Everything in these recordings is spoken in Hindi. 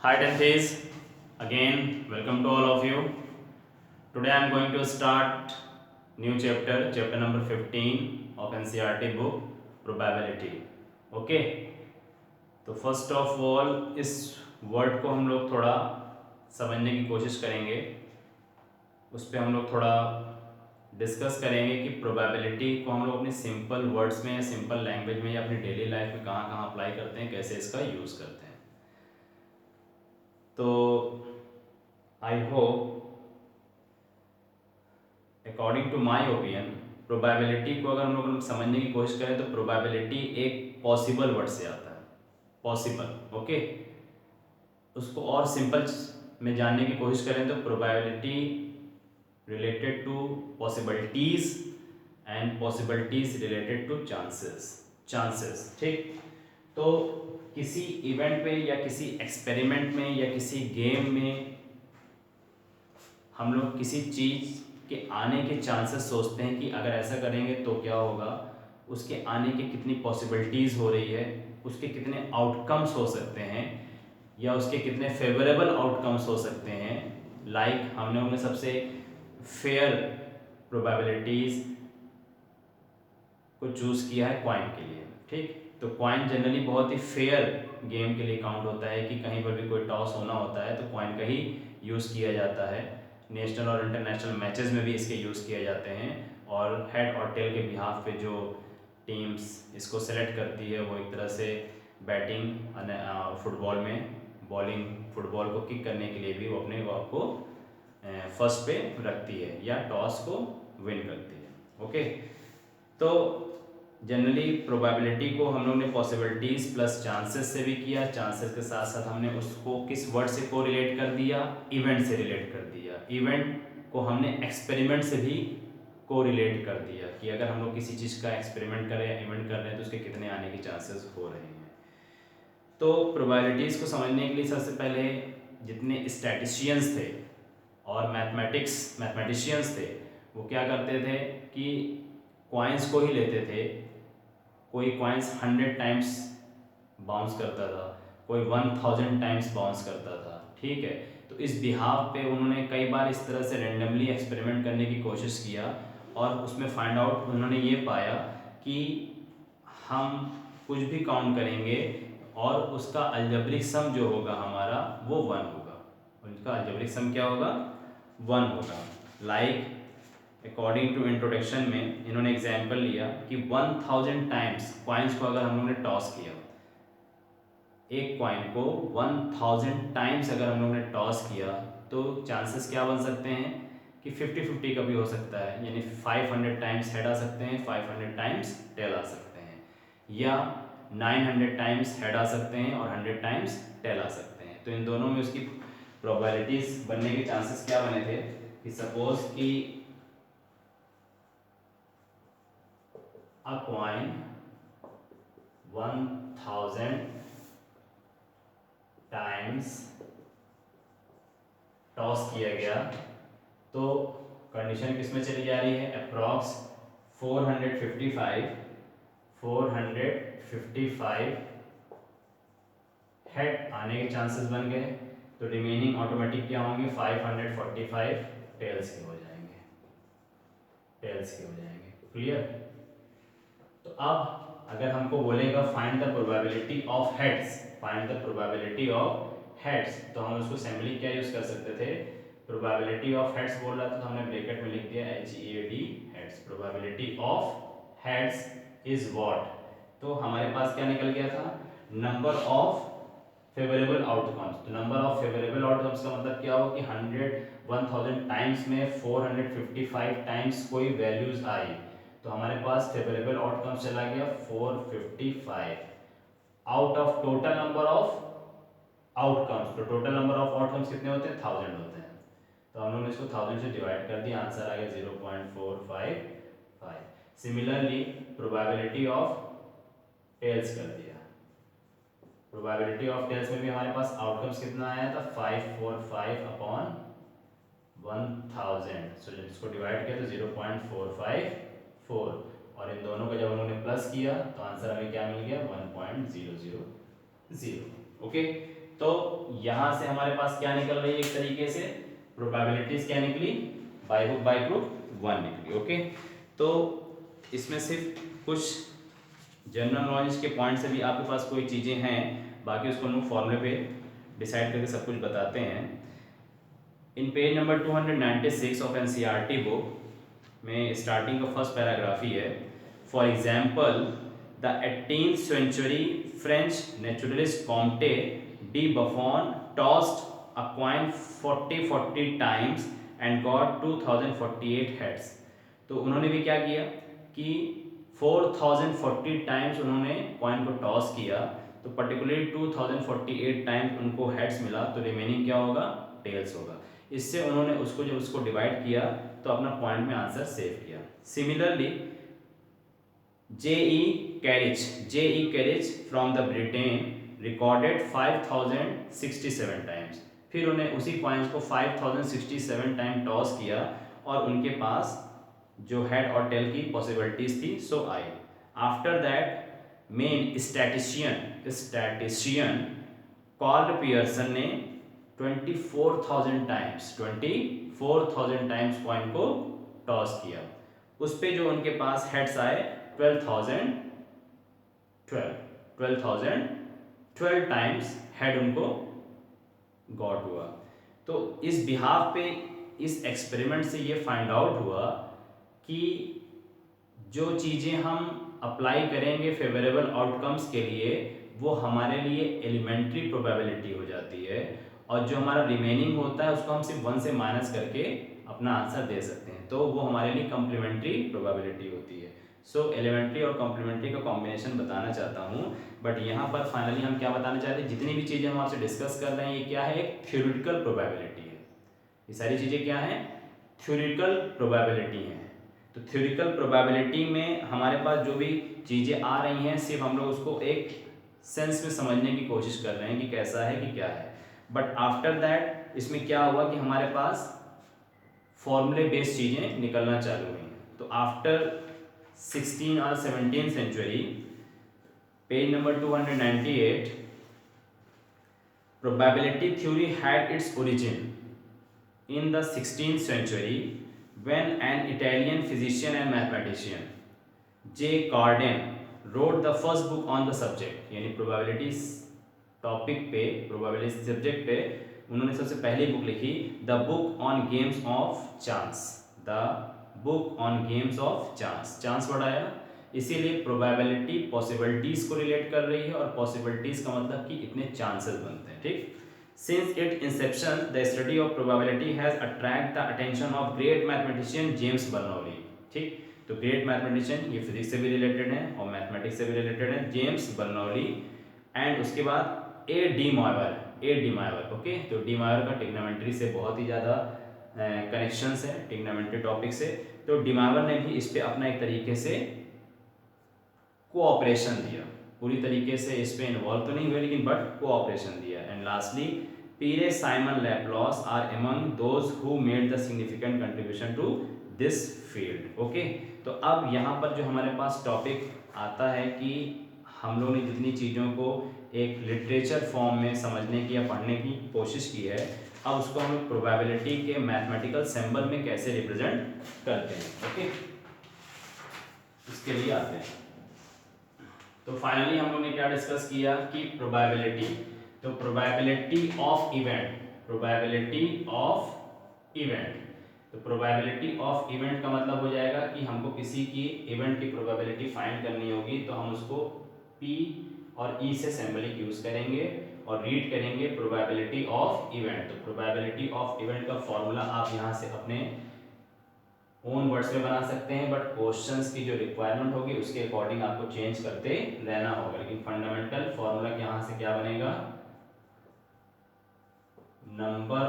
Hi Tenthis, again welcome to all of you. Today I am going to start new chapter number 15 of NCERT book probability. Okay, तो फर्स्ट ऑफ ऑल इस वर्ड को हम लोग थोड़ा समझने की कोशिश करेंगे, उस पर हम लोग थोड़ा डिस्कस करेंगे कि प्रोबेबिलिटी को हम लोग अपने सिंपल वर्ड्स में या सिंपल लैंग्वेज में या अपनी डेली लाइफ में कहाँ कहाँ अप्लाई करते हैं, कैसे इसका यूज़ करते हैं. तो I hope according to my opinion probability को अगर हम लोग समझने की कोशिश करें तो प्रोबेबिलिटी एक पॉसिबल वर्ड से आता है. Possible, okay. उसको और सिंपल में जानने की कोशिश करें तो probability related to possibilities and possibilities related to chances. ठीक. तो किसी इवेंट में या किसी एक्सपेरिमेंट में या किसी गेम में हम लोग किसी चीज़ के आने के चांसेस सोचते हैं कि अगर ऐसा करेंगे तो क्या होगा, उसके आने की कितनी पॉसिबिलिटीज़ हो रही है, उसके कितने आउटकम्स हो सकते हैं या उसके कितने फेवरेबल आउटकम्स हो सकते हैं. लाइक हमने उनमें सबसे फेयर प्रोबेबिलिटीज़ को चूज़ किया है कॉइन के लिए. ठीक. तो कॉइन जनरली बहुत ही फेयर गेम के लिए काउंट होता है कि कहीं पर भी कोई टॉस होना होता है तो कॉइन का ही यूज़ किया जाता है. नेशनल और इंटरनेशनल मैचेस में भी इसके यूज़ किए जाते हैं और हेड और टेल के बिहाफ पे जो टीम्स इसको सेलेक्ट करती है वो एक तरह से बैटिंग फुटबॉल में बॉलिंग फुटबॉल को किक करने के लिए भी वो अपने आप को फर्स्ट पे रखती है या टॉस को विन करती है. ओके. तो जनरली प्रोबेबिलिटी को हम लोग ने पॉसिबिलिटीज़ प्लस चांसेस से भी किया. चांसेस के साथ साथ हमने उसको किस वर्ड से को रिलेट कर दिया, इवेंट से रिलेट कर दिया. इवेंट को हमने एक्सपेरिमेंट से भी को रिलेट कर दिया कि अगर हम लोग किसी चीज़ का एक्सपेरिमेंट कर रहे हैं, इवेंट कर रहे हैं तो उसके कितने आने के चांसेस हो रहे हैं. तो प्रोबेबिलिटीज़ को समझने के लिए सबसे पहले जितने स्टैटिस्टिशियंस थे और मैथमेटिशियंस थे वो क्या करते थे कि कॉइन्स को ही लेते थे. कोई कॉइन्स 100 टाइम्स बाउंस करता था, कोई 1000 टाइम्स बाउंस करता था. ठीक है. तो इस बिहाफ पे उन्होंने कई बार इस तरह से रैंडमली एक्सपेरिमेंट करने की कोशिश किया और उसमें फाइंड आउट उन्होंने ये पाया कि हम कुछ भी काउंट करेंगे और उसका अलजेब्रिक सम जो होगा हमारा वो 1 होगा. उसका अलजेब्रिक सम क्या होगा, 1 होगा. लाइक अकॉर्डिंग टू इंट्रोडक्शन में इन्होंने एग्जाम्पल लिया कि 1000 टाइम्स कॉइन्स को अगर हम लोगों ने टॉस किया, एक कॉइन को 1000 टाइम्स अगर हम लोगों ने टॉस किया तो चांसेस क्या बन सकते हैं कि 50-50 का भी हो सकता है. यानी 500 टाइम्स हेड आ सकते हैं, 500 टाइम्स टेल आ सकते हैं, या 900 टाइम्स हेड आ सकते हैं और 100 टाइम्स टेल आ सकते हैं. तो इन दोनों में उसकी प्रोबेबिलिटीज बनने के चांसेस क्या बने थे कि सपोज कि a coin 1000 टाइम्स टॉस किया गया तो कंडीशन किस में चली जा रही है, अप्रॉक्स 455 हेड आने के चांसेस बन गए. तो रिमेनिंग ऑटोमेटिक क्या होंगे, 545 टेल्स के हो जाएंगे. क्लियर. तो अब अगर हमको बोलेगा find the probability of heads, तो हम उसको सिंपली क्या यूज कर सकते थे, प्रोबेबिलिटी ऑफ हेड्स बोल रहा था तो हमने ब्रैकेट में लिख दिया HEAD heads. Probability of heads is what. तो हमारे पास क्या निकल गया था, नंबर ऑफ फेवरेबल आउटकम्स. तो नंबर ऑफ फेवरेबल आउटकम्स का मतलब क्या होगा कि 1000 टाइम्स में 455 टाइम्स कोई वैल्यूज आई तो हमारे पास फेवरेबल आउटकम चला गया 455 out of total number of outcomes. तो टोटल नंबर ऑफ आउटकम्स कितने होते हैं, 1000 होते हैं. तो हम लोगों ने इसको 1000 से डिवाइड कर दिया, आंसर आ गया 0.455. सिमिलरली प्रोबेबिलिटी ऑफ टेल्स कर दिया. प्रोबेबिलिटी ऑफ टेल्स में भी हमारे पास आउटकम्स कितना आया था, 545 अपॉन 1000. सो जब इसको डिवाइड किया तो 0.454 और इन दोनों का जब उन्होंने प्लस किया तो आंसर हमें क्या मिल गया, 1.000. ओके. तो यहाँ से हमारे पास क्या निकल रही है, एक तरीके से प्रोबेबिलिटीज क्या निकली, बाय हुक बाय क्रूक 1 निकली। ओके, तो इसमें सिर्फ कुछ जनरल नॉलेज के पॉइंट से भी आपके पास कोई चीज़ें हैं, बाकी उसको हम लोग फॉर्मूले पे डिसाइड करके सब कुछ बताते हैं। In page number 296 of NCERT book में स्टार्टिंग का फर्स्ट पैराग्राफ ही है। For example the 18th century French naturalist Comte de Buffon tossed a coin 40 times and got 2048 heads. तो उन्होंने भी क्या किया कि 4040 टाइम्स उन्होंने कॉइन को टॉस किया, तो पर्टिकुलरली 2048 टाइम्स उनको हेड्स मिला, तो रिमेनिंग क्या होगा, टेल्स होगा। इससे उन्होंने उसको जब उसको डिवाइड किया तो अपना पॉइंट में आंसर सेव किया। Similarly JE carriage from the Britain recorded 5067 times. फिर उन्हें उसी कॉइन्स को 5067 टाइम टॉस किया और उनके पास जो हेड और टेल की पॉसिबिलिटीज थी सो आई। After that main statistician Karl Pearson ने 24,000 टाइम्स कॉइन को टॉस किया। उस पे जो उनके पास हेड्स आए 12,012 टाइम्स हेड उनको गॉट हुआ। तो इस बिहाफ पे इस एक्सपेरिमेंट से ये फाइंड आउट हुआ कि जो चीज़ें हम अप्लाई करेंगे फेवरेबल आउटकम्स के लिए वो हमारे लिए एलिमेंट्री प्रोबेबिलिटी हो जाती है, और जो हमारा रिमेनिंग होता है उसको हम सिर्फ 1 से माइनस करके अपना आंसर दे सकते हैं, तो वो हमारे लिए कम्प्लीमेंट्री प्रोबेबिलिटी होती है। सो एलिमेंट्री और कॉम्प्लीमेंट्री का कॉम्बिनेशन बताना चाहता हूँ, बट यहाँ पर फाइनली हम क्या बताना चाहते हैं, जितनी भी चीज़ें हम आपसे डिस्कस कर रहे हैं ये क्या है, एक थ्योरेटिकल प्रोबेबिलिटी है। ये सारी चीज़ें क्या हैं, थ्योरेटिकल प्रोबेबिलिटी हैं। तो थ्योरेटिकल प्रोबेबिलिटी में हमारे पास जो भी चीज़ें आ रही हैं सिर्फ हम लोग उसको एक सेंस में समझने की कोशिश कर रहे हैं कि कैसा है कि क्या है, बट आफ्टर दैट इसमें क्या हुआ कि हमारे पास फॉर्मूले बेस्ड चीज़ें निकलना चालू हुई। तो आफ्टर 16 और 17 century, page number 298, probability theory had its origin in the 16th century when an Italian physician and mathematician J. Cardan wrote the first book on the subject। यानी probabilities टॉपिक पे, probability सब्जेक्ट पे उन्होंने सबसे पहली बुक लिखी, the book on games of chance. The book on games of chance, chance word आया इसीलिए प्रोबेबिलिटी पॉसिबिलिटीज को रिलेट कर रही है, और पॉसिबिलिटीज का मतलब कि इतने चांसेस बनते हैं, ठीक। Since it Inception the study of probability has attract the attention of great mathematician James Bernoulli, ठीक। तो ग्रेट मैथमेटिशियन ये फिजिक्स से भी रिलेटेड है और मैथमेटिक्स से भी रिलेटेड है, जेम्स बर्नौली। एंड उसके बाद ए डी मायर, ओके। तो डी मायर का टिग्नोमेट्री से बहुत ही ज़्यादा कनेक्शंस है, टिग्नोमेट्री टॉपिक से। तो डी मायर ने भी इस पे अपना एक तरीके से कोऑपरेशन दिया, पूरी तरीके से इस पे इन्वॉल्व तो नहीं हुए लेकिन बट कोऑपरेशन दिया। And lastly Pierre Simon Laplace are among those who made the significant contribution to this field, okay. तो अब यहाँ पर जो हमारे पास टॉपिक आता है कि हम लोगों ने जितनी चीज़ों को एक लिटरेचर फॉर्म में समझने की या पढ़ने की कोशिश की है, अब उसको हम प्रोबेबिलिटी के मैथमेटिकल सिंबल में कैसे रिप्रेजेंट करते हैं, ओके। इसके लिए आते हैं। तो फाइनली हम लोग ने क्या डिस्कस किया कि प्रोबेबिलिटी, तो probability of event, probability of event, तो प्रोबेबिलिटी ऑफ इवेंट का मतलब हो जाएगा कि हमको किसी की इवेंट की प्रोबेबिलिटी फाइंड करनी होगी, तो हम उसको P और E से सिंबलिक यूज करेंगे और रीड करेंगे प्रोबेबिलिटी ऑफ इवेंट। तो प्रोबेबिलिटी ऑफ इवेंट का फॉर्मूला आप यहाँ से अपने ओन वर्ड्स में बना सकते हैं, बट क्वेश्चंस की जो रिक्वायरमेंट होगी उसके अकॉर्डिंग आपको चेंज करते रहना होगा, लेकिन फंडामेंटल फॉर्मूला यहाँ से क्या बनेगा, number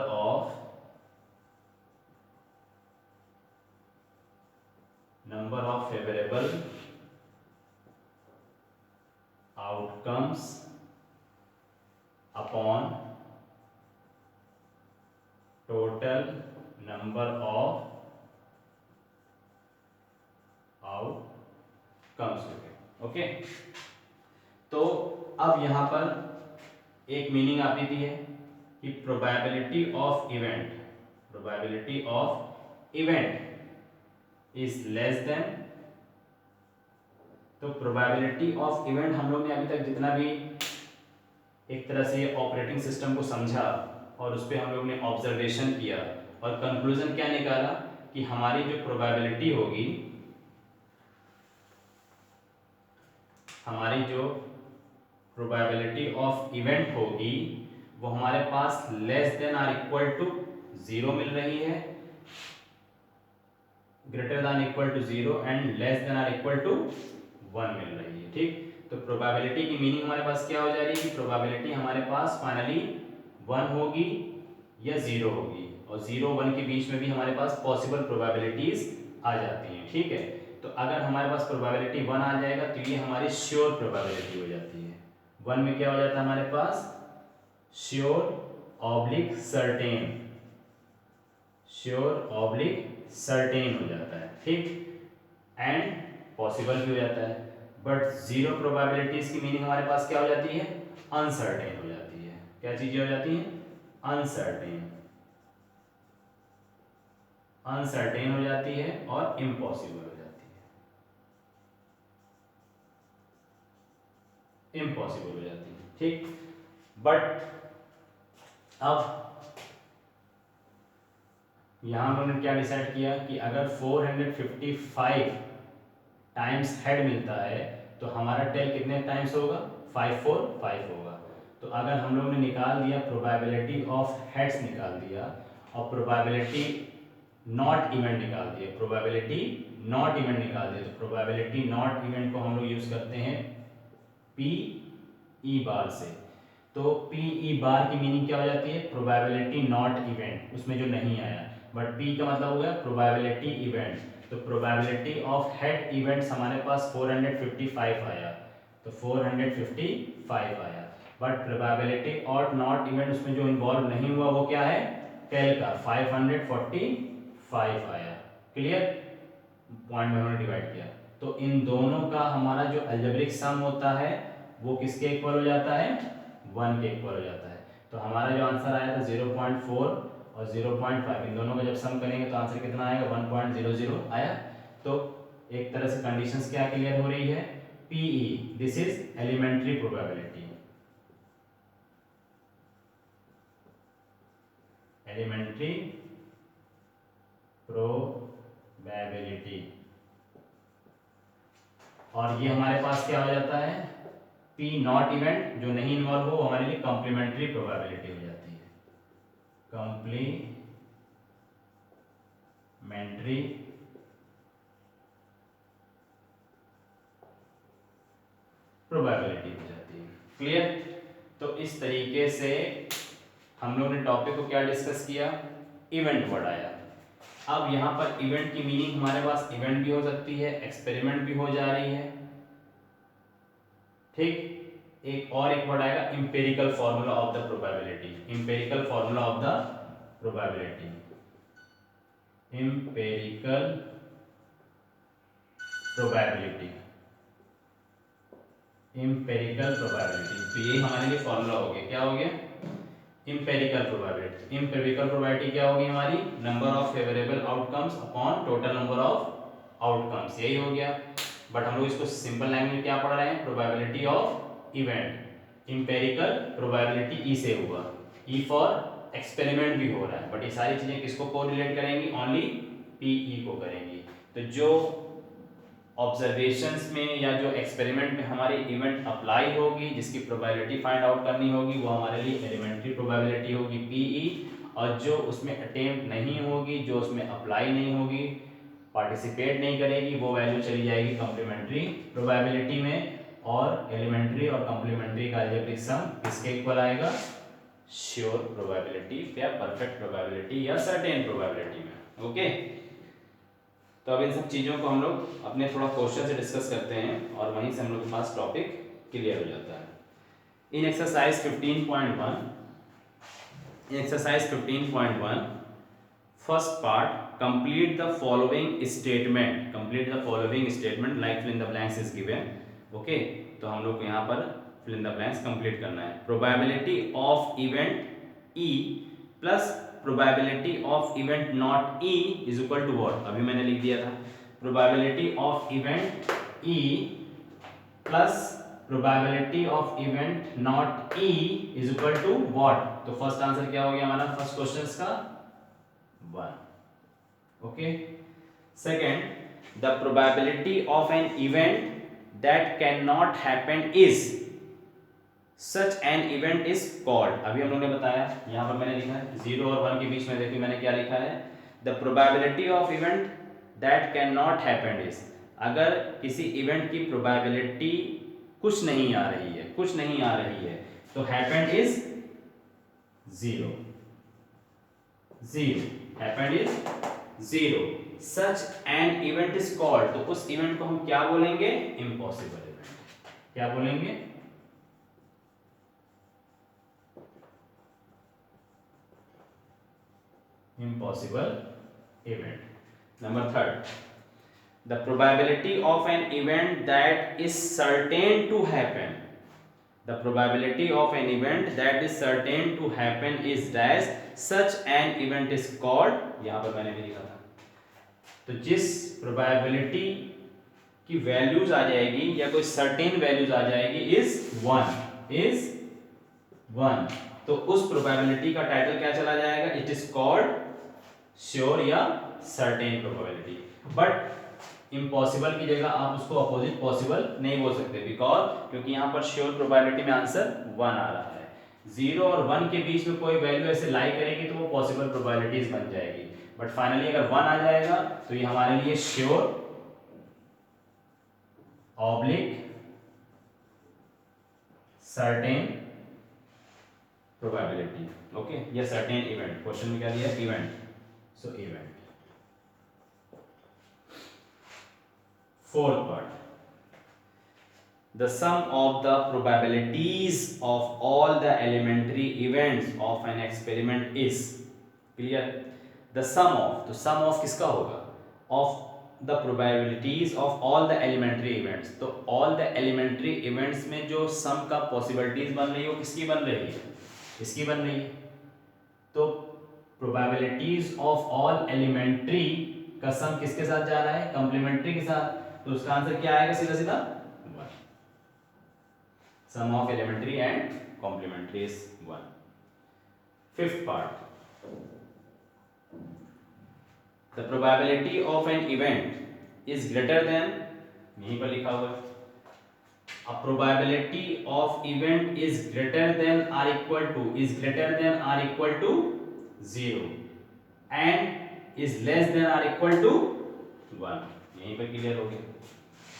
of favourable outcomes upon total number of outcomes, okay. तो अब यहाँ पर एक मीनिंग आपने दी है कि probability of event is less then. तो प्रोबेबिलिटी ऑफ इवेंट हम लोग ने अभी तक जितना भी एक तरह से ऑपरेटिंग सिस्टम को समझा और उस पर हम लोग ने ऑब्जर्वेशन किया और कंक्लूजन क्या निकाला कि हमारी जो प्रोबेबिलिटी होगी, हमारी जो प्रोबेबिलिटी ऑफ इवेंट होगी वो हमारे पास less than or equal to 0 मिल रही है, greater than equal to 0 and less than or equal to 1 मिल रही है। ठीक, तो प्रोबेबिलिटी की मीनिंग हमारे पास क्या हो जा रही है कि प्रोबेबिलिटी हमारे पास फाइनली 1 होगी या 0 होगी, और 0 1 के बीच में भी हमारे पास पॉसिबल प्रोबेबिलिटीज आ जाती हैं। ठीक है, तो अगर हमारे पास प्रोबेबिलिटी 1 आ जाएगा तो ये हमारी श्योर प्रोबेबिलिटी हो जाती है। 1 में क्या हो जाता है हमारे पास sure oblique certain, sure oblique certain हो जाता है। ठीक, एंड पॉसिबल भी हो जाता है। बट 0 प्रोबेबिलिटीज की मीनिंग हमारे पास क्या हो जाती है, अनसर्टेन हो जाती है। क्या चीजें हो जाती हैं, अनसर्टेन, अनसर्टेन हो जाती है और इम्पॉसिबल हो जाती है, इम्पॉसिबल हो जाती है। ठीक, बट अब यहां उन्होंने क्या डिसाइड किया कि अगर 455 टाइम्स हेड मिलता है तो हमारा टेल कितने टाइम्स होगा, 545 होगा। तो अगर हम लोग ने निकाल दिया प्रोबेबिलिटी ऑफ हेड्स निकाल दिया और प्रोबेबिलिटी नॉट इवेंट निकाल दिया, प्रोबेबिलिटी नॉट इवेंट निकाल दिया, तो प्रोबेबिलिटी नॉट इवेंट को हम लोग यूज करते हैं पी ई बार से। तो पी ई बार की मीनिंग क्या हो जाती है, प्रोबेबिलिटी नॉट इवेंट, उसमें जो नहीं आया, बट पी का मतलब हो गया प्रोबेबिलिटी इवेंट। तो प्रोबेबिलिटी ऑफ हेड इवेंट्स हमारे पास 455 आया, तो 455 आया, but probability of not event उसमें जो इन्वॉल्व नहीं हुआ वो क्या है, टेल का 545 आया। क्लियर, पॉइंट में उन्होंने डिवाइड किया। तो इन दोनों का हमारा जो अलजेब्रिक सम होता है वो किसके इक्वल हो जाता है, 1 के इक्वल हो जाता है। तो हमारा जो आंसर आया था 0.4 और 0.5, इन दोनों का जब सम करेंगे तो आंसर कितना आएगा, 1.00 आया। तो एक तरह से कंडीशंस क्या क्लियर हो रही है, PE this is elementary probability, elementary probability, और ये हमारे पास क्या हो जाता है, पी नॉट इवेंट जो नहीं इन्वॉल्व हो हमारे लिए कॉम्प्लीमेंट्री प्रोबेबिलिटी हो जाती है, कॉम्प्लीमेंट्री प्रोबेबिलिटी हो जाती है। क्लियर, तो इस तरीके से हम लोग ने टॉपिक को क्या डिस्कस किया, इवेंट वर्ड आया। अब यहाँ पर इवेंट की मीनिंग हमारे पास इवेंट भी हो सकती है, एक्सपेरिमेंट भी हो जा रही है। ठीक, एक और एक वर्ड आएगा empirical formula of the probability, empirical formula of the probability, empirical probability, empirical probability. तो ये हमारे लिए फॉर्मूला हो गया, क्या हो गया, इंपेरिकल प्रोबेबिलिटी। इंपेरिकल प्रोबेबिलिटी क्या होगी हमारी, number of favourable outcomes upon total number of outcomes, यही हो गया। बट हम लोग इसको सिंपल लैंग्वेज में क्या पढ़ रहे हैं, probability of event. Empirical probability E से हुआ, ई फॉर एक्सपेरिमेंट भी हो रहा है, बट ये सारी चीजें किसको कोरिलेट करेंगी, ओनली पीई को करेंगी। तो जो ऑब्जर्वेशंस में या जो एक्सपेरिमेंट में हमारी इवेंट अप्लाई होगी, जिसकी प्रोबेबिलिटी फाइंड आउट करनी होगी, वो हमारे लिए एलिमेंट्री प्रोबेबिलिटी होगी पीई, और जो उसमें अटेम्प्ट नहीं होगी, जो उसमें अप्लाई नहीं होगी, पार्टिसिपेट नहीं करेगी, वो वैल्यू चली जाएगी कॉम्प्लीमेंट्री प्रोबेबिलिटी में। और एलिमेंट्री और कॉम्प्लीमेंट्री का अलजेब्रिक सम किसके इक्वल आएगा, श्योर प्रोबेबिलिटी या परफेक्ट प्रोबेबिलिटी या सर्टेन प्रोबेबिलिटी में। ओके, तो अब इन सब चीज़ों को हम लोग अपने थोड़ा क्वेश्चन से डिस्कस करते हैं और वहीं से हम लोग के पास टॉपिक क्लियर हो जाता है। In exercise 15.1, in exercise 15.1 first part, complete the following statement, complete the following statement like fill in the blanks is given. Okay, तो हम लोग को यहाँ पर fill in the blanks complete करना है। Probability of event E plus probability of event not E is equal to what, अभी मैंने लिख दिया था probability of event E plus probability of event not E is equal to what. तो फर्स्ट आंसर क्या हो गया हमारा फर्स्ट क्वेश्चन का 1। Okay, second the probability of an event that can not happen is such an event is called. अभी हम लोगों ने बताया, यहां पर मैंने लिखा है 0 और 1 के बीच में, देखिए मैंने क्या लिखा है, the probability of event that can not happen is, अगर किसी इवेंट की प्रोबेबिलिटी कुछ नहीं आ रही है, कुछ नहीं आ रही है, तो happen is 0, 0 happen is 0, such an event is called, तो उस इवेंट को हम क्या बोलेंगे, इम्पॉसिबल इवेंट। क्या बोलेंगे, impossible event. Number 3, the probability of an event that is certain to happen, the probability of an event that is certain to happen is dash, such an event is called, यहाँ पर मैंने भी लिखा था, तो जिस probability की वैल्यूज आ जाएगी या कोई सर्टेन वैल्यूज आ जाएगी इज 1, तो उस प्रोबेबिलिटी का टाइटल क्या चला जाएगा, इट इज कॉल्ड श्योर या सर्टेन प्रोबेबिलिटी। बट इम्पॉसिबल की जगह आप उसको अपोजिट पॉसिबल नहीं बोल सकते, बिकॉज क्योंकि यहाँ पर श्योर प्रोबेबिलिटी में आंसर 1 आ रहा है, 0 और 1 के बीच में कोई वैल्यू ऐसे लाई करेगी तो वो पॉसिबल प्रोबेबिलिटीज बन जाएगी, बट फाइनली अगर 1 आ जाएगा तो ये हमारे लिए sure oblique certain probability. Okay, ये सर्टेन इवेंट, क्वेश्चन में क्या दिया, event, so event. Fourth part, the sum of the probabilities of all the elementary events of an experiment is, clear, the sum of, तो sum of किसका होगा, of the probabilities of all the elementary events, तो all the elementary events में जो sum का possibilities बन रही है वो किसकी बन रही है, इसकी बन रही है, तो probabilities of all elementary का सम किसके साथ जा रहा है, कंप्लीमेंट्री के साथ, तो उसका आंसर क्या आएगा, सीधा सीधा 1, sum of elementary and complementary is 1। Fifth part, the probability of an event is greater than, यहीं पर लिखा हुआ है, a probability of event is greater than or equal to, is greater than or equal to 0 and is less than or equal to 1, यहीं पर क्लियर हो गया।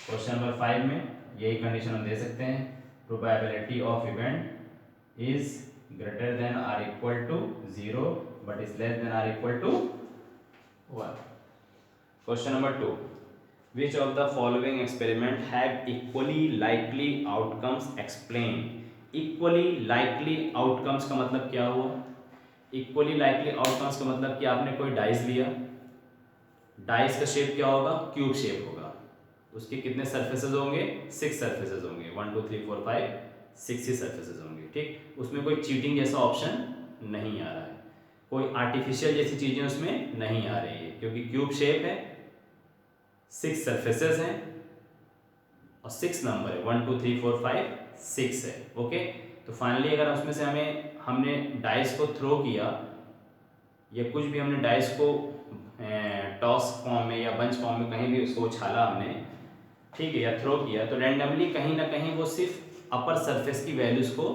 क्वेश्चन नंबर 5 में यही कंडीशन हम दे सकते हैं, probability of event is greater than और equal to 0 but is less than और equal to 1। Question number 2, which of the following experiment have equally likely outcomes explain। equally likely outcomes का मतलब क्या हुआ, equally likely outcomes का मतलब कि आपने कोई डाइस लिया, डाइस का शेप क्या होगा, क्यूब शेप होगा, उसके कितने सरफेसेस होंगे, 6 सरफेसेस होंगे, 1 2 3 4 5 6 ही सरफेसेस होंगे, ठीक, उसमें कोई चीटिंग जैसा ऑप्शन नहीं आ रहा है, कोई आर्टिफिशियल जैसी चीजें उसमें नहीं आ रही है, क्योंकि क्यूब शेप है, 6 सरफेसेस हैं और 6 नंबर है, 1 2 3 4 5 6 है। ओके, तो फाइनली अगर उसमें से हमने डाइस को थ्रो किया या कुछ भी हमने डाइस को टॉस फॉर्म में या बंच फॉर्म में कहीं भी उसको उछाला हमने, ठीक है, या थ्रो किया, तो रैंडमली कहीं ना कहीं वो सिर्फ अपर सरफेस की वैल्यूज को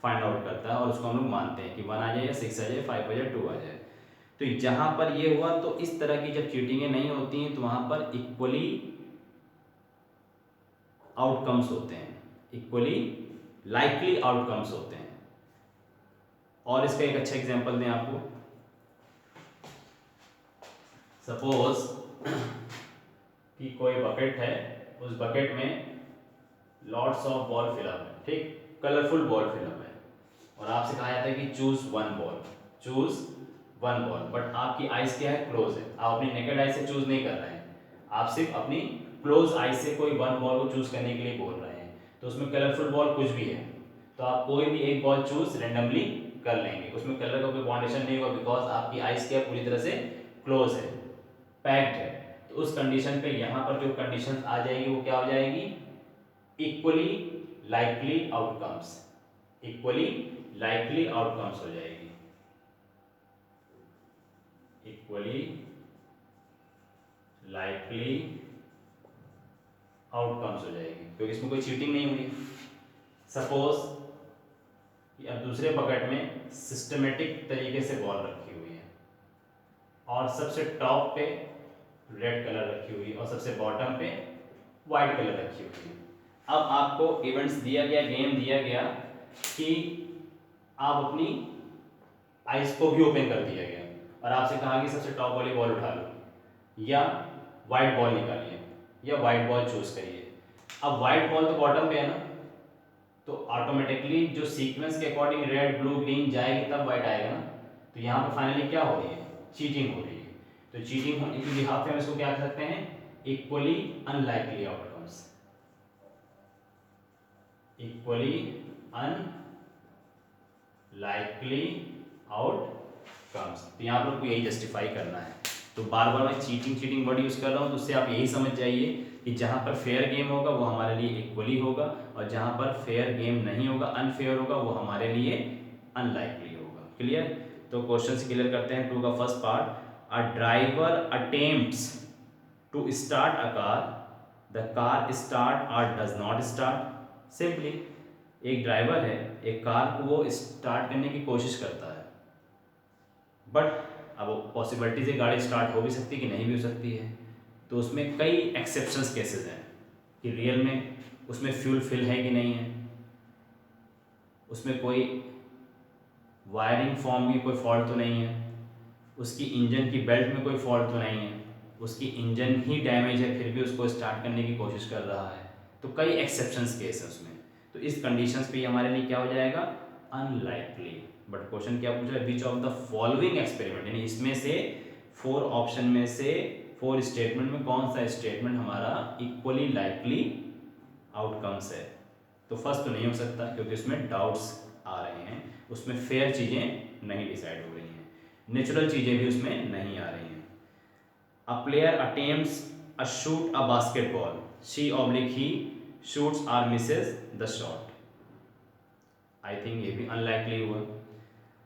फाइंड आउट करता है और उसको हम लोग मानते हैं कि 1 आ जाए या 6 आ जाए, 5 आ जाए, 2 आ जाए। तो जहाँ पर ये हुआ, तो इस तरह की जब चीटिंगें नहीं होती हैं तो वहाँ पर इक्वली आउटकम्स होते हैं, इक्वली लाइकली आउटकम्स होते हैं। और इसका एक अच्छा एग्जांपल दें आपको, सपोज कि कोई बकेट है, उस बकेट में लॉट्स ऑफ बॉल फिलअप है, ठीक, कलरफुल बॉल फिलअप है, और आपसे कहा जाता है कि choose 1 ball, choose 1 ball, but आपकी आइज क्या है, क्लोज है, आप अपनी नेकेड आई से चूज नहीं कर रहे हैं, आप सिर्फ अपनी क्लोज आई से कोई 1 बॉल को चूज करने के लिए बोल रहे हैं, तो तो उसमें कलरफुल बॉल कुछ भी है तो आप कोई भी एक बॉल चूज रेंडमली कर लेंगे, उसमें कलर का कोई फाउंडेशन नहीं होगा बिकॉज आपकी आइस क्या पूरी तरह से क्लोज है, पैक्ड है। तो उस कंडीशन पे यहाँ पर जो कंडीशन आ जाएगी वो क्या हो जाएगी, equally likely outcomes, equally likely outcomes हो जाएगी, इक्वली लाइकली आउटकम्स हो जाएगी क्योंकि इसमें कोई चीटिंग नहीं हुई। सपोज कि अब दूसरे बकेट में सिस्टमेटिक तरीके से बॉल रखी हुई है और सबसे टॉप पे रेड कलर रखी हुई और सबसे बॉटम पे वाइट कलर रखी हुई है। अब आपको इवेंट्स दिया गया, गेम दिया गया कि आप अपनी आइज को भी ओपन कर दिया गया और आपसे कहा कि सबसे टॉप वाली बॉल उठा लो या वाइट बॉल निकालिए या वाइट बॉल चूज करिए। अब वाइट बॉल तो बॉटम पे है ना, तो ऑटोमेटिकली जो सीक्वेंस के अकॉर्डिंग रेड ब्लू ग्रीन जाएगी तब वाइट आएगा ना। तो यहाँ पर फाइनली क्या हो रही है, चीटिंग हो रही है। तो चीटिंग होने की बिहाफ पे हम इसको क्या कर सकते हैं, equally unlikely outcomes, equally unlikely outcomes. तो यहाँ पर आपको यही जस्टिफाई करना है। तो बार बार मैं चीटिंग वर्ड यूज कर रहा हूँ तो उससे आप यही समझ जाइए कि जहाँ पर फेयर गेम होगा वो हमारे लिए इक्वली होगा और जहाँ पर फेयर गेम नहीं होगा, अनफेयर होगा, वो हमारे लिए अनलाइकली होगा। क्लियर। तो क्वेश्चन से क्लियर करते हैं। 2 का first part, a driver attempts to start a car, the car start और डज नॉट स्टार्ट। सिंपली एक ड्राइवर है, एक कार को वो स्टार्ट करने की कोशिश करता है बट अब पॉसिबिलिटी से गाड़ी स्टार्ट हो भी सकती है कि नहीं भी हो सकती है। तो उसमें कई एक्सेप्शंस केसेस हैं कि रियल में उसमें फ्यूल फिल है कि नहीं है, उसमें कोई वायरिंग फॉर्म की कोई फॉल्ट तो नहीं है, उसकी इंजन की बेल्ट में कोई फॉल्ट तो नहीं है, उसकी इंजन ही डैमेज है फिर भी उसको स्टार्ट करने की कोशिश कर रहा है। तो कई एक्सेप्शंस केस है उसमें। तो इस कंडीशंस पे हमारे लिए क्या हो जाएगा, अनलाइकली। बट क्वेश्चन क्या पूछ रहा है, which of the following experiment, यानी इसमें से 4 ऑप्शन में से 4 स्टेटमेंट में कौन सा स्टेटमेंट हमारा इक्वली लाइकली आउटकम्स है। तो फर्स्ट तो नहीं हो सकता क्योंकि उसमें डाउट्स आ रहे हैं, उसमें फेयर चीज़ें नहीं डिसाइड हो रही हैं, नेचुरल चीज़ें भी उसमें नहीं आ रही हैं। A player attempts a shoot a basketball, she oblique he shoots or misses the shot. I think ये भी अनलाइकली हुआ।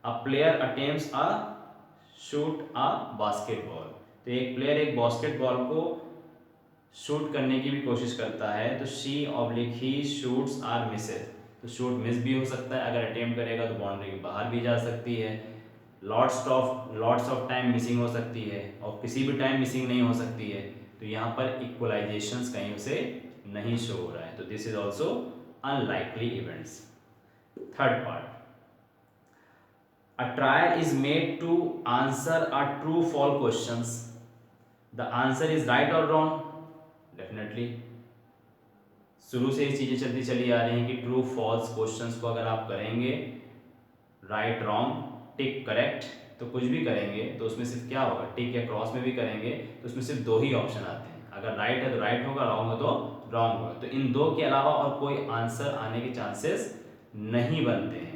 A player attempts a shoot a basketball, तो एक प्लेयर एक बास्केटबॉल को शूट करने की भी कोशिश करता है तो she oblique he shoots or misses, तो शूट मिस भी हो सकता है, अगर अटेम्प्ट करेगा तो बाउंड्री के बाहर भी जा सकती है। लॉट्स ऑफ टाइम मिसिंग हो सकती है और किसी भी टाइम मिसिंग नहीं हो सकती है। तो यहाँ पर इक्वलाइजेशंस कहीं से नहीं शो हो रहा है, तो this is also unlikely events. Third part, a trial is made to answer a true false questions, the answer is right or wrong, definitely शुरू से ही चीज़ें चलती चली आ रही हैं कि ट्रू फॉल्स क्वेश्चंस को अगर आप करेंगे, राइट रॉन्ग टिक करेक्ट तो कुछ भी करेंगे तो उसमें सिर्फ क्या होगा, टिक या क्रॉस में भी करेंगे तो उसमें सिर्फ 2 ही ऑप्शन आते हैं, अगर राइट है तो राइट होगा, रॉन्ग हो तो रॉन्ग होगा। तो इन 2 के अलावा और कोई आंसर आने के चांसेस नहीं बनते हैं।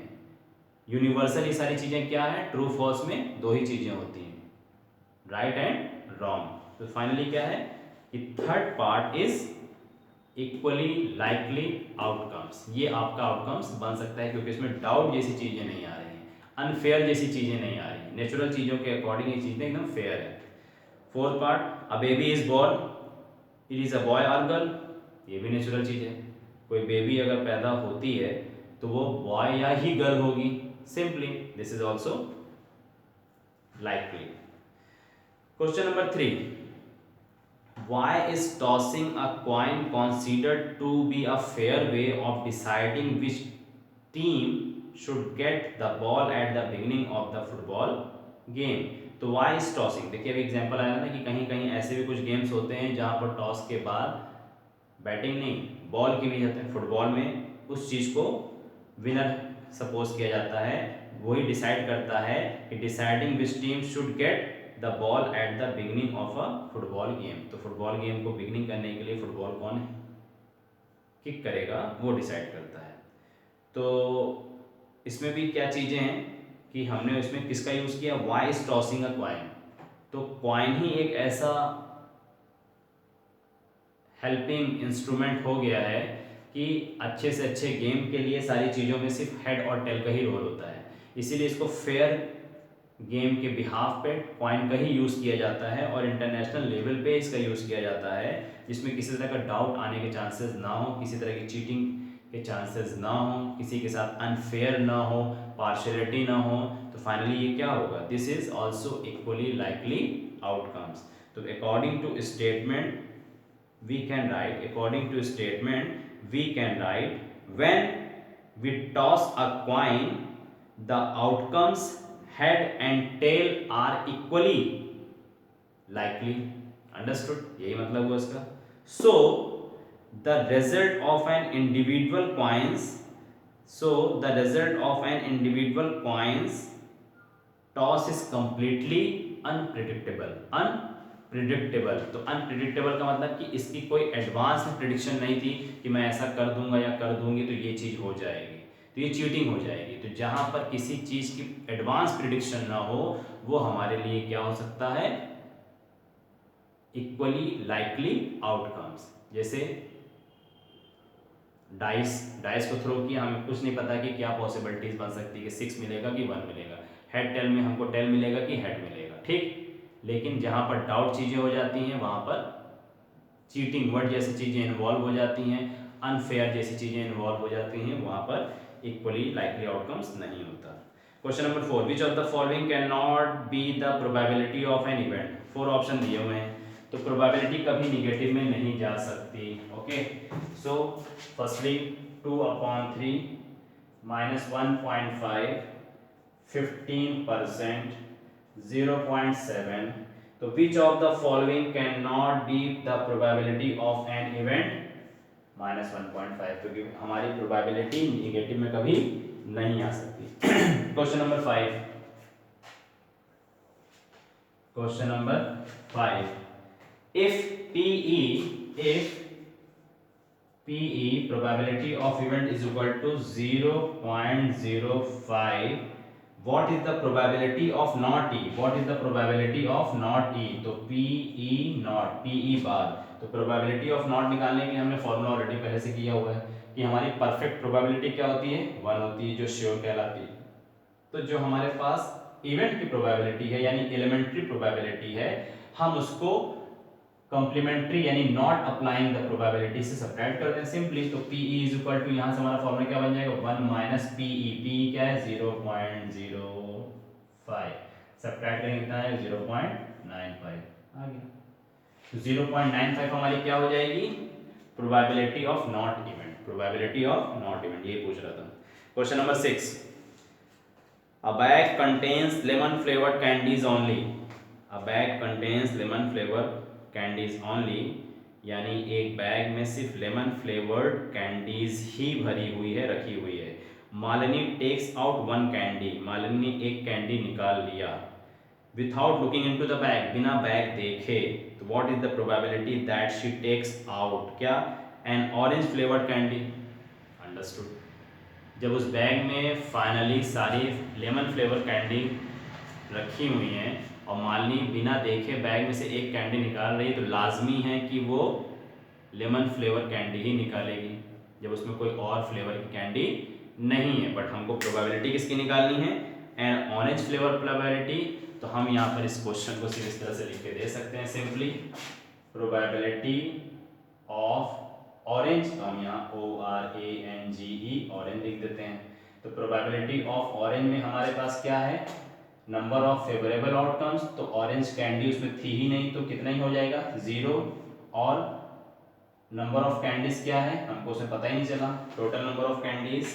यूनिवर्सल ये सारी चीज़ें क्या है, ट्रू फॉल्स में 2 ही चीज़ें होती हैं, राइट एंड रॉन्ग। तो फाइनली क्या है कि third part is equally likely outcomes, ये आपका आउटकम्स बन सकता है क्योंकि इसमें डाउट जैसी चीज़ें नहीं आ रही हैं, अनफेयर जैसी चीज़ें नहीं आ रही, नेचुरल चीज़ों के अकॉर्डिंग ये चीज़ें एकदम फेयर है। Fourth part, a baby is born, it is a boy और गर्ल, ये भी नेचुरल चीज़ है। कोई बेबी अगर पैदा होती है तो वो बॉय या ही गर्ल होगी, simply this is also likely. Question number 3, why is tossing a coin considered to be a fair way of deciding which team should get the ball at the beginning of the football game। तो why is tossing, देखिए अभी एग्जांपल आया ना कि कहीं कहीं ऐसे भी कुछ गेम्स होते हैं जहां पर टॉस के बाद बैटिंग नहीं बॉल की भी जाते हैं, फुटबॉल में उस चीज़ को विनर सपोज किया जाता है, वही डिसाइड करता है कि deciding which team should get the ball at the beginning of a football game. तो फुटबॉल गेम को बिगिनिंग करने के लिए फुटबॉल कौन है, किक करेगा वो डिसाइड करता है। तो इसमें भी क्या चीज़ें हैं कि हमने इसमें किसका यूज़ किया, why is tossing a coin. तो क्वाइन ही एक ऐसा हेल्पिंग इंस्ट्रूमेंट हो गया है कि अच्छे से अच्छे गेम के लिए सारी चीज़ों में सिर्फ हेड और टेल का ही रोल होता है, इसीलिए इसको फेयर गेम के बिहाफ पे क्वाइन का ही यूज़ किया जाता है और इंटरनेशनल लेवल पे इसका यूज़ किया जाता है, जिसमें किसी तरह का डाउट आने के चांसेस ना हो, किसी तरह की चीटिंग के चांसेस ना हो, किसी के साथ अनफेयर ना हो, पार्शियलिटी ना हो। तो फाइनली ये क्या होगा, this is also equally likely outcomes. तो according to statement we can write, according to statement we can write, when we toss a coin the outcomes head and tail are equally likely। understood, यही मतलब हुआ इसका। so the result of an individual coins so the result of an individual coins toss is completely unpredictable. Unpredictable, तो अनप्रिडिक्टेबल का मतलब कि इसकी कोई एडवांस में प्रिडिक्शन नहीं थी कि मैं ऐसा कर दूंगा या कर दूंगी तो ये चीज़ हो जाएगी, तो ये चीटिंग हो जाएगी। तो जहां पर किसी चीज़ की एडवांस प्रिडिक्शन ना हो वो हमारे लिए क्या हो सकता है, इक्वली लाइकली आउटकम्स। जैसे डाइस को थ्रो किया, हमें कुछ नहीं पता कि क्या पॉसिबिलिटीज बन सकती है कि 6 मिलेगा कि 1 मिलेगा, हेड टेल में हमको टेल मिलेगा कि हेड मिलेगा, ठीक। लेकिन जहाँ पर डाउट चीज़ें हो जाती हैं वहाँ पर चीटिंग वर्ड जैसी चीज़ें इन्वॉल्व हो जाती हैं, अनफेयर जैसी चीज़ें इन्वॉल्व हो जाती हैं, वहाँ पर इक्वली लाइकली आउटकम्स नहीं होता। Question number 4, which of the following can not be the probability of an event. 4 option दिए हुए हैं, तो प्रोबेबिलिटी कभी निगेटिव में नहीं जा सकती। Okay, so firstly 2/3 -1.5 15% 0.7। तो which of the following can not be the probability of an event -1.5, क्योंकि हमारी प्रोबेबिलिटी निगेटिव में कभी नहीं आ सकती। Question number 5, question number 5, if PE probability of event is equal to 0.05, what is the probability of not E, what is the probability of not E, तो PE not, PE बार। तो probability of not निकालने के लिए हमने फॉर्मूला ऑलरेडी पहले से किया हुआ है कि हमारी परफेक्ट प्रोबेबिलिटी क्या होती है, 1 होती है, जो श्योर कहलाती है। तो जो हमारे पास इवेंट की प्रोबेबिलिटी है यानी एलिमेंट्री प्रोबेबिलिटी है, हम उसको कॉम्प्लीमेंट्री यानी नॉट अप्लाइंग द प्रोबेबिलिटी से सब्ट्रैक्ट करते हैं सिंपली। तो PE इज इक्वल टू, यहाँ से हमारा फॉर्मूला क्या बन जाएगा, 1 माइनस PE, PE क्या है 0.05, सब्ट्रैक्ट करेंगे कितना है 0.95 आ गया। तो 0.95 हमारी क्या हो जाएगी, probability of not event, probability of not event, ये पूछ रहा था। Question number 6, a bag contains lemon flavored candies only, a bag contains lemon flavored candies only, यानी एक बैग में सिर्फ लेमन फ्लेवर्ड कैंडीज ही भरी हुई है, रखी हुई है। Malini takes out 1 candy, Malini ने एक कैंडी निकाल लिया। Without looking into the bag, बिना बैग देखे। तो what is the probability that she takes out क्या, an orange flavoured candy. Understood, जब उस बैग में फाइनली सारी लेमन फ्लेवर कैंडी रखी हुई हैं और मालिनी बिना देखे बैग में से एक कैंडी निकाल रही है, तो लाजमी है कि वो लेमन फ्लेवर कैंडी ही निकालेगी जब उसमें कोई और फ्लेवर की कैंडी नहीं है। बट हमको प्रोबेबिलिटी किसकी निकालनी है, एंड ऑरेंज फ्लेवर प्रोबेबिलिटी। तो हम यहाँ पर इस क्वेश्चन को सिर्फ इस तरह से लिख के दे सकते हैं, सिंपली प्रोबेबिलिटी ऑफ ऑरेंज, तो हम यहाँ ORANGE ऑरेंज लिख देते हैं। तो प्रोबेबिलिटी ऑफ ऑरेंज में हमारे पास क्या है, नंबर ऑफ फेवरेबल आउटकम्स, तो ऑरेंज कैंडी उसमें थी ही नहीं तो कितना ही हो जाएगा 0, और नंबर ऑफ कैंडीज क्या है हमको उसमें पता ही नहीं चला, टोटल नंबर ऑफ कैंडीज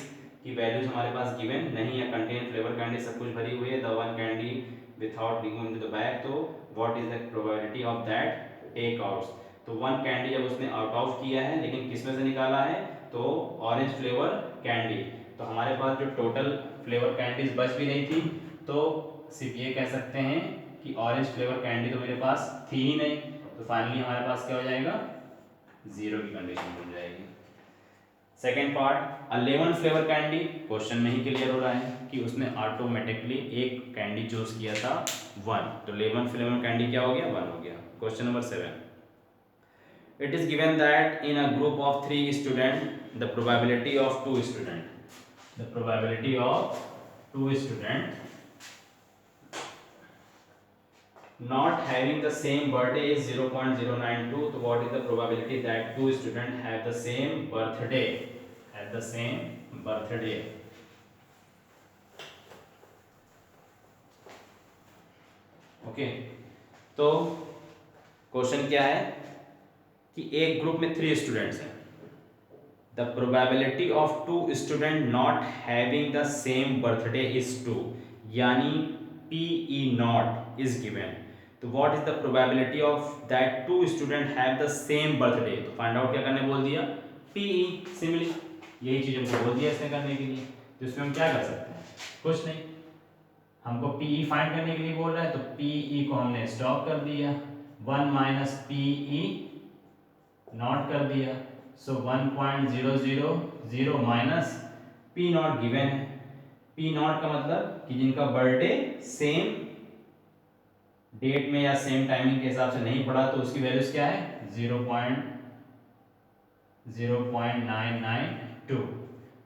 की वैल्यूज हमारे पास गिवन नहीं है, कंटेन फ्लेवर कैंडी सब कुछ भरी हुई है, the 1 candy without being into the bag, तो what is the probability of that take outs. तो 1 कैंडी जब उसने आउट ऑफ किया है लेकिन किसमें से निकाला है, तो ऑरेंज फ्लेवर कैंडी। तो हमारे पास जो टोटल फ्लेवर कैंडीज बच भी नहीं थी, तो सिर्फ ये कह सकते हैं कि ऑरेंज फ्लेवर कैंडी तो मेरे पास थी ही नहीं, तो फाइनली हमारे पास क्या हो जाएगा 0 की कंडीशन बन जाएगी। Second part, 11 flavour candy, question में ही क्लियर हो रहा है कि उसने ऑटोमेटिकली एक कैंडी चूज किया था 1, तो 11 फ्लेवर कैंडी क्या हो गया 1 हो गया। Question number 7, it is given that in a group of 3 students the probability of 2 student, the probability of 2 student not having the same birthday is 0.092, so what is the probability that 2 students have the same birthday, have the same birthday? Okay, तो क्वेश्चन क्या है कि एक ग्रुप में 3 स्टूडेंट्स हैं, the probability of 2 student not having the same birthday is 2, यानी PE नॉट इज गिवन, तो what is the probability of that 2 student have the same birthday, तो फाइंड आउट क्या करने बोल दिया PE, सिंपली यही चीज हमको बोल दिया इसने करने के लिए, तो इसमें हम क्या कर सकते हैं, कुछ नहीं, हमको PE फाइंड करने के लिए बोल रहा है, तो PE को हमने स्टॉप कर दिया, 1 माइनस PE नॉट कर दिया, सो 1.000 माइनस P नॉट गिवन है, P नॉट का मतलब कि जिनका बर्थडे सेम डेट में या सेम टाइमिंग के हिसाब से नहीं पड़ा, तो उसकी वैल्यूज क्या है 0.0992,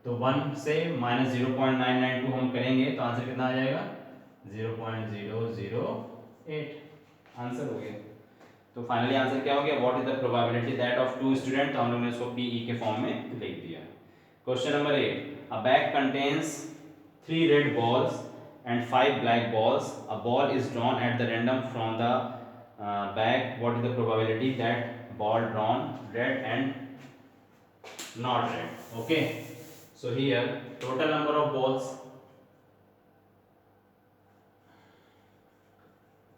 तो 1 से माइनस 0.992 हम करेंगे तो आंसर कितना आ जाएगा 0.008, आंसर हो गया। तो फाइनली आंसर क्या हो गया, what is the probability that of 2 student, तो हम लोग ने इसको PE के फॉर्म में लिख दिया। Question number 8, a bag contains 3 red balls and 5 black balls, a ball is drawn at the random from the bag, what is the probability that ball drawn red and not red? Okay, so here total number of balls,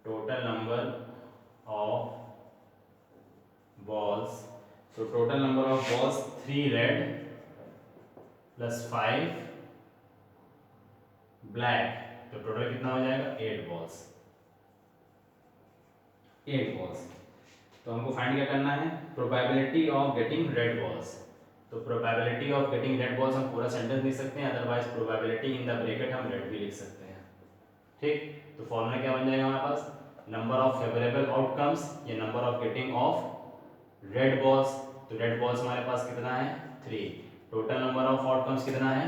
total number of balls, so total number of balls 3 red plus 5 black, तो टोटल कितना हो जाएगा 8 balls, 8 balls। तो हमको फाइंड क्या करना है, probability of getting red balls, तो probability of getting red balls हम पूरा सेंटेंस लिख सकते हैं, otherwise probability in the bracket हम रेड भी लिख सकते हैं, ठीक। तो फॉर्मूला क्या बन जाएगा हमारे पास, नंबर ऑफ फेवरेबल आउटकम्स या number of getting of red balls, तो रेड बॉल्स हमारे पास कितना है 3, टोटल नंबर ऑफ आउटकम्स कितना है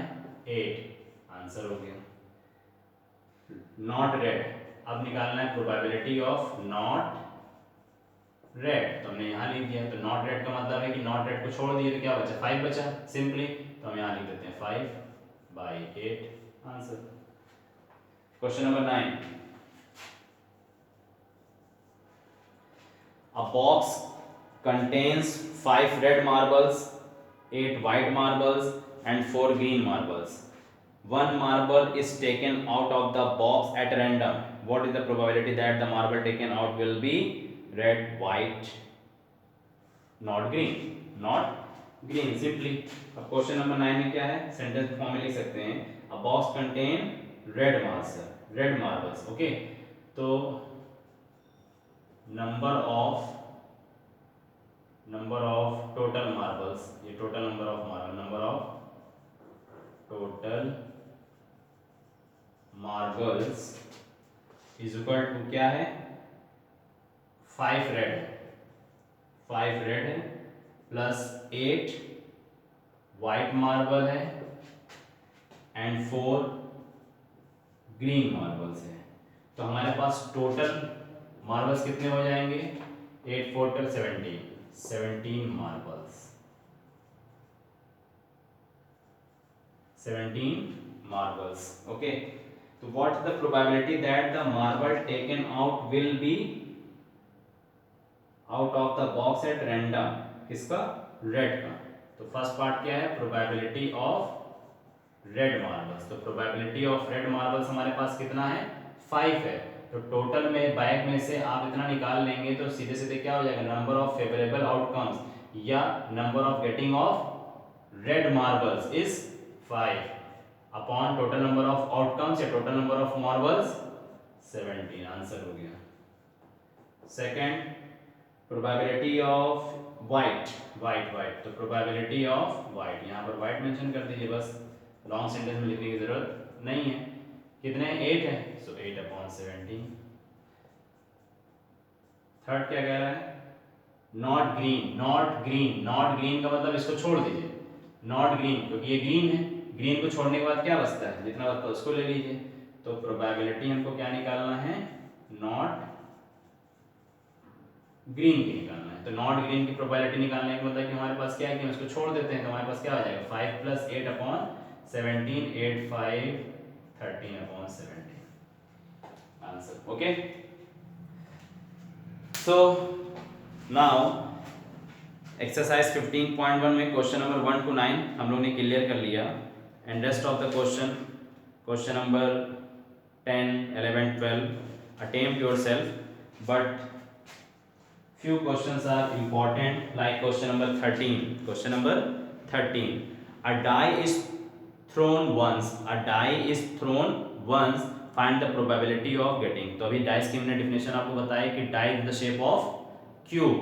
8, आंसर हो गया। नॉट रेड, अब निकालना है प्रोबेबिलिटी ऑफ नॉट रेड, तो हमने यहाँ लिख दिया, तो नॉट रेड का मतलब है कि नॉट रेड को छोड़ दिए तो क्या बचा 5 बचा सिंपली, तो हम यहाँ लिख देते हैं 5/8, answer. Question number 9, a box contains 5 red marbles, 8 white marbles and 4 green marbles. One marble is taken out of the box at random. What is the probability that the marble taken out will be red, white, not green, not green simply। अब क्वेश्चन नंबर 9 में क्या है, सेंटेंस फॉर्म में लिख सकते हैं, a box contain red marbles, okay, तो नंबर ऑफ टोटल मार्बल्स, ये total number of marble, number of total marbles is equal to क्या है 5 रेड है प्लस 8 वाइट मार्बल है एंड 4 ग्रीन मार्बल्स है, तो हमारे पास टोटल मार्बल्स कितने हो जाएंगे 8 4 12 17 मार्बल्स, 17 मार्बल्स, ओके। तो what is the probability that the marble taken out will be out of the box at random, किसका रेड का, तो फर्स्ट पार्ट क्या है प्रोबेबिलिटी ऑफ रेड मार्बल्स, तो प्रोबेबिलिटी ऑफ रेड मार्बल्स हमारे पास कितना है 5 है, तो टोटल में बैग में से आप इतना निकाल लेंगे तो सीधे सीधे क्या हो जाएगा नंबर ऑफ फेवरेबल आउटकम्स या number of getting of red marbles is 5 upon total number of outcomes या total number of marbles 17, answer हो गया। Second, probability of white, white white, तो प्रोबेबिलिटी ऑफ वाइट, यहाँ पर वाइट मेंशन कर दीजिए, बस लॉन्ग सेंटेंस में लिखने की जरूरत नहीं है। कितने 8 है, सो 8/17। थर्ड क्या कह रहा है, not green, not green, not green का मतलब इसको छोड़ दीजिए, नॉट ग्रीन क्योंकि ये ग्रीन है, ग्रीन को छोड़ने के बाद क्या बचता है, जितना बचता है उसको ले लीजिए। तो प्रोबेबिलिटी हमको क्या निकालना है, नॉट ग्रीन की निकालना है। तो नॉट ग्रीन की प्रोबेबिलिटी निकालने का मतलब कि हमारे पास क्या है कि हम इसको छोड़ देते हैं, तो हमारे पास क्या हो जाएगा 5 + 8/17, 8 5 13/17 answer. Okay, so now exercise 15.1 में क्वेश्चन नंबर 1 to 9 हम लोग ने क्लियर कर लिया, and rest of the question number 10, 11, 12 attempt yourself, but few questions are important, like question number 13. Question number 13, a die is thrown once, a die is thrown once, find the probability of getting। तो अभी डाइस की हमने डेफिनेशन आपको बताया कि die is the shape of cube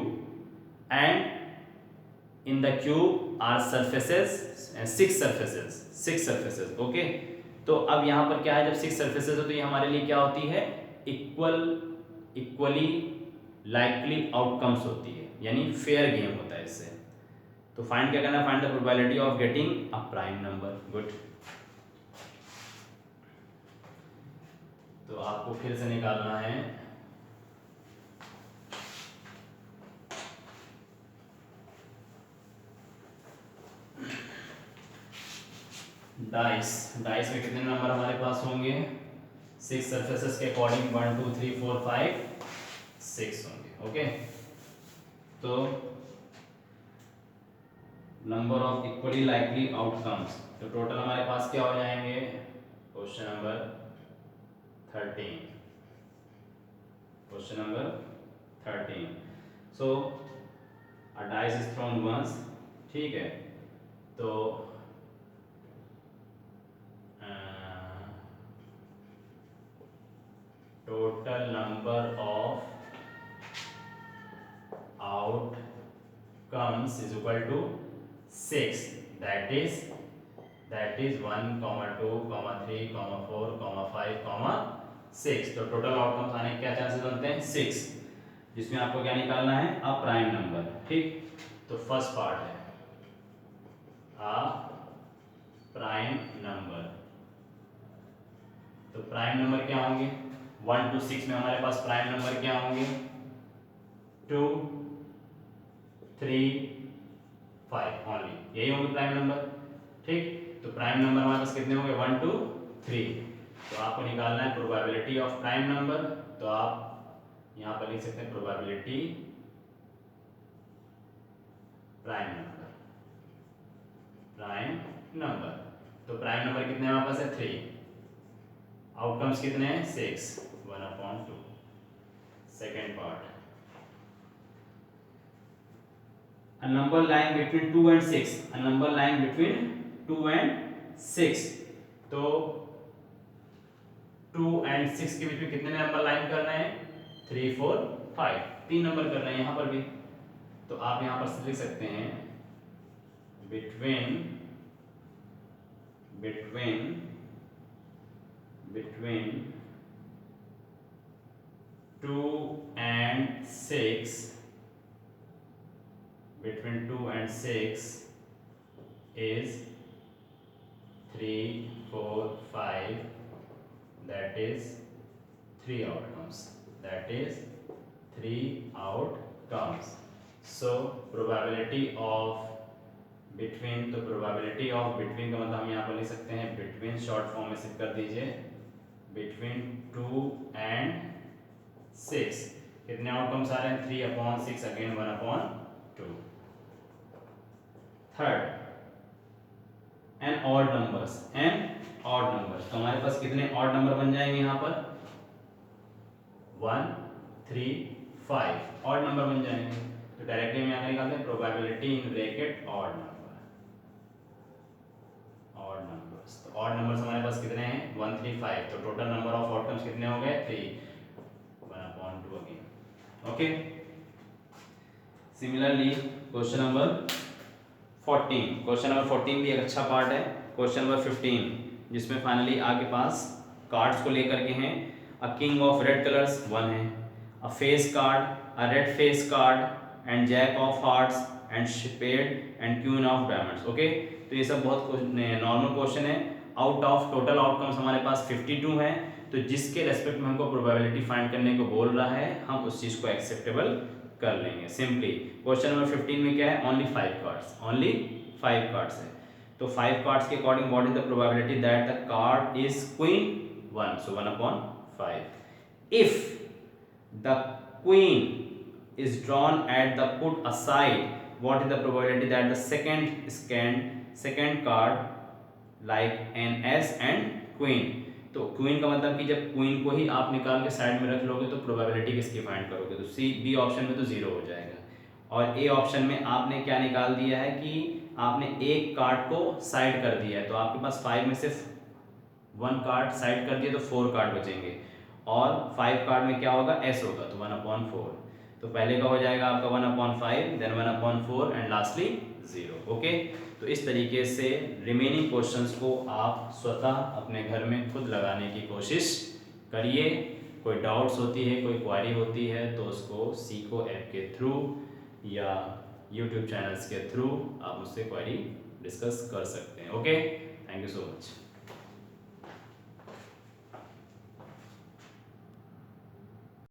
and in the cube are surfaces, 6 surfaces। Okay, तो अब यहाँ पर क्या है, जब 6 surfaces हो तो ये हमारे लिए क्या होती है, इक्वली लाइकली आउटकम्स होती है, यानी फेयर गेम होता है इससे। तो फाइंड क्या करना है, find the probability of getting a prime number. Good, तो आपको फिर से निकालना है डाइस। डाइस में कितने नंबर हमारे पास होंगे, 6 सरफेसेस के अकॉर्डिंग 1 2 3 4 5 6 होंगे। ओके, तो number of equally likely outcomes, तो टोटल हमारे पास क्या हो जाएंगे, question number 13, question number 13। So a dice is thrown once, ठीक है, तो total number of outcomes is equal to 6, that is 1, 2, 3, 4, 5, 6। तो टोटल आउटकम्स आने के क्या चांसेस बनते हैं, 6, जिसमें आपको क्या निकालना है, अ प्राइम नंबर। ठीक, तो फर्स्ट पार्ट है अ प्राइम नंबर। तो प्राइम नंबर क्या होंगे, 1 to 6 में हमारे पास प्राइम नंबर क्या होंगे, 2 3 5 ओनली, यही होंगे प्राइम नंबर। ठीक, तो प्राइम नंबर हमारे पास कितने होंगे, 1 2 3। तो आपको निकालना है प्रोबेबिलिटी ऑफ प्राइम नंबर, तो आप यहाँ पर लिख सकते हैं probability prime number, prime number. तो प्राइम नंबर कितने हमारे पास है, 3, आउटकम्स कितने हैं, 6, 1/2। Second part, a number lying between 2 and 6, a number lying between 2 and 6। तो 2 and 6 के बीच में कितने नंबर लाइन करना है, 3 4 5, 3 नंबर करना है यहाँ पर भी। तो आप यहाँ पर लिख सकते हैं between 2 and 6, between 2 and 6 is 3 4 5, that is 3 outcomes, that is 3 outcomes। so probability of between, तो probability of between का मतलब हम यहाँ पर लिख सकते हैं between, शॉर्ट फॉर्म में सिर्फ कर दीजिए between 2 and 6, कितने आउटकम्स आ रहे हैं, 3/6, again 1/2। Third, an odd numbers, तो हमारे पास कितने ऑड नंबर बन जाएंगे यहाँ पर, 1 3 5 ऑड नंबर बन जाएंगे। तो डायरेक्टली हम यहाँ निकालते हैं probability in bracket odd numbers. तो ऑड नंबर्स हमारे पास कितने हैं, 1 3 5, तो टोटल नंबर ऑफ आउटकम्स कितने हो गए, 3, 1/2 again. Okay, similarly question number 14। Question number 14 भी एक अच्छा पार्ट है। क्वेश्चन नंबर 15 जिसमें फाइनली आपके पास कार्ड्स को लेकर के हैं। A king of red colours 1 है, a face card, a red face card and jack of hearts and spade and queen of diamonds. Okay, तो ये सब बहुत नॉर्मल क्वेश्चन है। आउट ऑफ टोटल आउटकम्स हमारे पास 52 है, तो जिसके रेस्पेक्ट में हमको प्रोबेबिलिटी फाइंड करने को बोल रहा है हम उस चीज़ को एक्सेप्टेबल कर लेंगे सिंपली। क्वेश्चन नंबर 15 में क्या है, ओनली 5 कार्ड्स, ओनली 5 कार्ड्स है। तो 5 कार्ड्स के according what is the probability that the card is queen 1, so 1/5। If the queen is drawn at the put aside, what is the probability that the second card like an as and queen। तो क्वीन का मतलब कि जब क्वीन को ही आप निकाल के साइड में रख लोगे तो प्रोबेबिलिटी किसकी फाइंड करोगे, तो सी बी ऑप्शन में तो 0 हो जाएगा। और ए ऑप्शन में आपने क्या निकाल दिया है कि आपने एक कार्ड को साइड कर दिया है, तो आपके पास 5 में से 1 कार्ड साइड कर दिया तो 4 कार्ड बचेंगे, और 5 कार्ड में क्या होगा, एस होगा, तो 1/4। तो पहले का हो जाएगा आपका 1/5, देन 1/4 एंड लास्टली 0। ओके, तो इस तरीके से रिमेनिंग क्वेश्चंस को आप स्वतः अपने घर में खुद लगाने की कोशिश करिए। कोई डाउट्स होती है, कोई क्वारी होती है तो उसको सीखो ऐप के थ्रू या यूट्यूब चैनल्स के थ्रू आप मुझसे क्वारी डिस्कस कर सकते हैं। Okay, thank you so much.